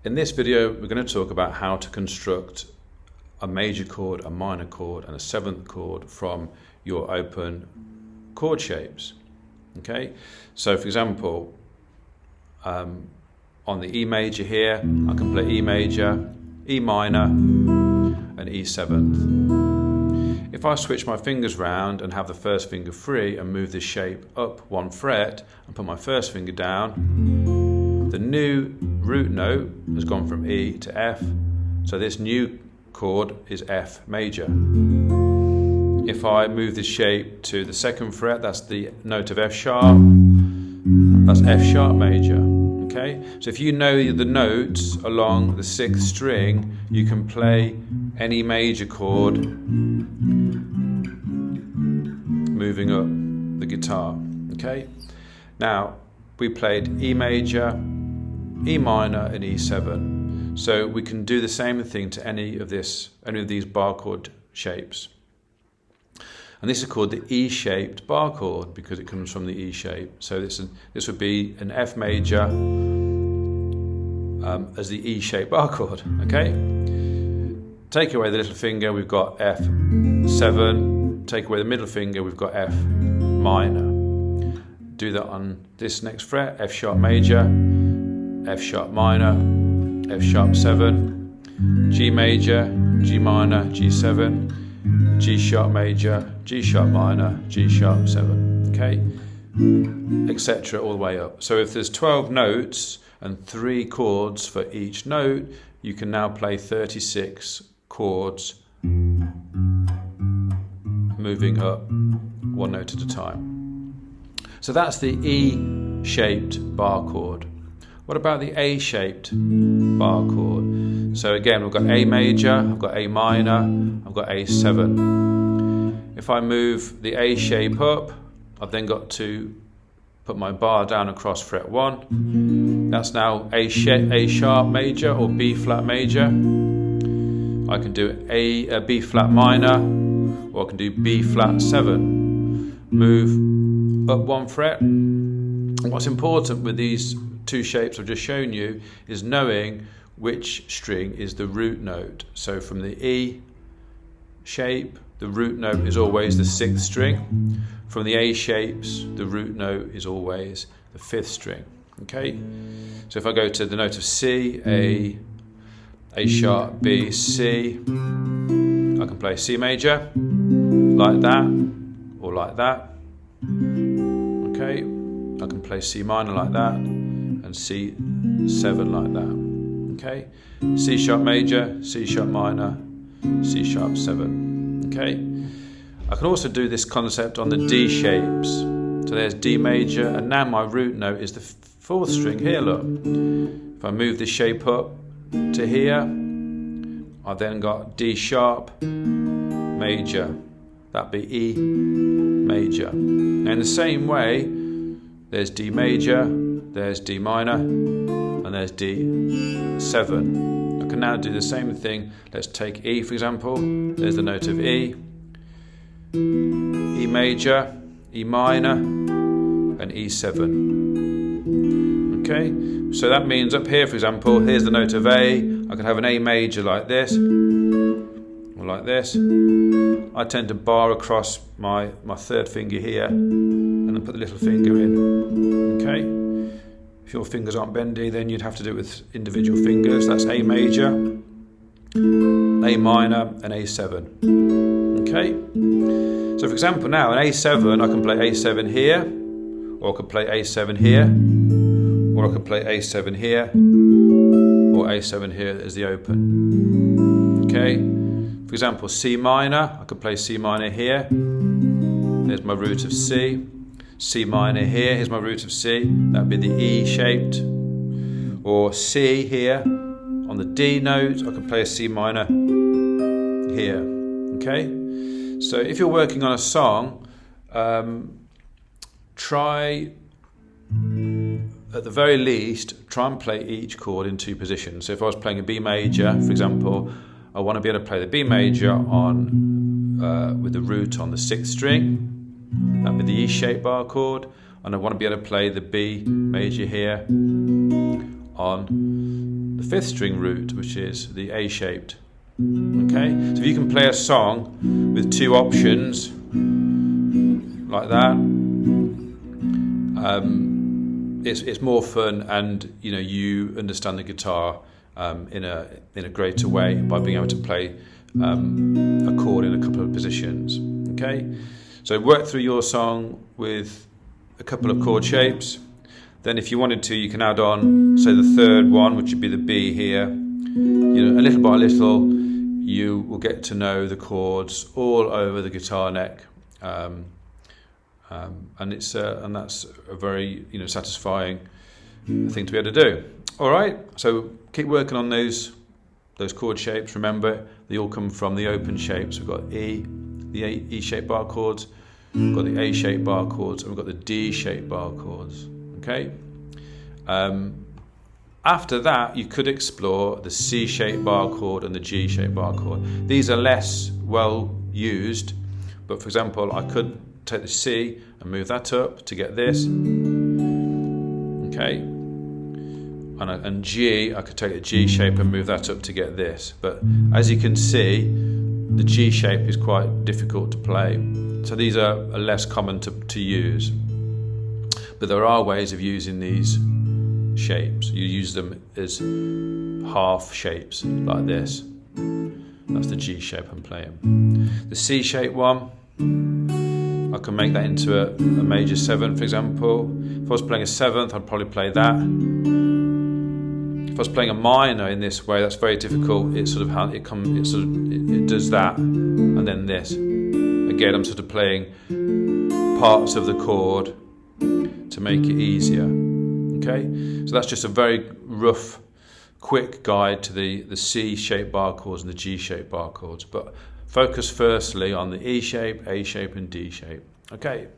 In this video, we're going to talk about how to construct a major chord, a minor chord, and a seventh chord from your open chord shapes. Okay, so for example, on the E major here, I can play E major, E minor, and E seventh. If I switch my fingers round and have the first finger free and move this shape up one fret and put my first finger down, the new root note has gone from E to F, so this new chord is F major. If I move this shape to the second fret, that's the note of F sharp, that's F sharp major. Okay, so if you know the notes along the sixth string, you can play any major chord moving up the guitar. Okay, now we played E major, E minor, and E7. So we can do the same thing to any of these bar chord shapes. And this is called the E-shaped bar chord because it comes from the E shape. So this would be an F major as the E-shaped bar chord. Okay. Take away the little finger, we've got F7. Take away the middle finger, we've got F minor. Do that on this next fret: F sharp major, F sharp minor, F sharp 7, G major, G minor, G7, G sharp major, G sharp minor, G sharp 7, okay, etc. all the way up. So if there's 12 notes and 3 chords for each note, you can now play 36 chords moving up one note at a time. So that's the E-shaped bar chord. What about the A-shaped bar chord? So again, we've got A major, I've got A minor, I've got A7. If I move the A shape up, I've then got to put my bar down across fret 1. That's now A sharp major or B flat major. I can do a B flat minor, or I can do B flat 7. Move up one fret. What's important with these two shapes I've just shown you is knowing which string is the root note. So from the E shape, the root note is always the 6th string. From the A shapes, the root note is always the 5th string. Okay, so if I go to the note of C, A sharp, B, C, I can play C major like that or like that. Okay, I can play C minor like that and C7 like that. Okay, C sharp major, C sharp minor, C sharp 7. Okay, I can also do this concept on the D shapes. So there's D major, and now my root note is the 4th string here. Look, if I move this shape up to here, I've then got D sharp major. That'd be E major. And in the same way, there's D major, there's D minor, and there's D7. I can now do the same thing. Let's take E for example. There's the note of E, E major, E minor, and E7. Okay, so that means up here for example, here's the note of A. I can have an A major like this, or like this. I tend to bar across my 3rd finger here and then put the little finger in. Okay, if your fingers aren't bendy, then you'd have to do it with individual fingers. That's A major, A minor, and A7. Okay, so for example now, an A7, I can play A7 here, or I could play A7 here, or I could play A7 here, or A7 here as the open. Okay, for example, C minor, I could play C minor here. There's my root of C. C minor here, here's my root of C. That would be the E-shaped. Or C here on the D note, I could play a C minor here. Okay, so if you're working on a song, try at the very least try and play each chord in 2 positions. So if I was playing a B major, for example, I want to be able to play the B major on with the root on the 6th string. That would be the E-shaped bar chord, and I want to be able to play the B major here on the 5th string root, which is the A-shaped. Okay, so if you can play a song with 2 options like that, it's more fun, and you understand the guitar in a greater way by being able to play a chord in a couple of positions. Okay, so work through your song with a couple of chord shapes. Then if you wanted to, you can add on, say, the 3rd one, which would be the B here. A little by little, you will get to know the chords all over the guitar neck, and that's a very satisfying thing to be able to do. All right, so keep working on those chord shapes. Remember, they all come from the open shapes. We've got the E-shaped bar chords, we've got the A-shaped bar chords, and we've got the D-shaped bar chords. Okay. After that, you could explore the C-shaped bar chord and the G-shaped bar chord. These are less well used, but for example, I could take the C and move that up to get this. Okay. And G, I could take the G shape and move that up to get this. But as you can see, the G shape is quite difficult to play. So these are less common to use. But there are ways of using these shapes. You use them as half shapes like this. That's the G shape I'm playing. The C shape one, I can make that into a major 7, for example. If I was playing a 7th, I'd probably play that. If I was playing a minor in this way, that's very difficult. It does that, and then this. Again, I'm sort of playing parts of the chord to make it easier. Okay, so that's just a very rough, quick guide to the C-shaped bar chords and the G-shaped bar chords. But focus firstly on the E shape, A shape, and D shape. Okay.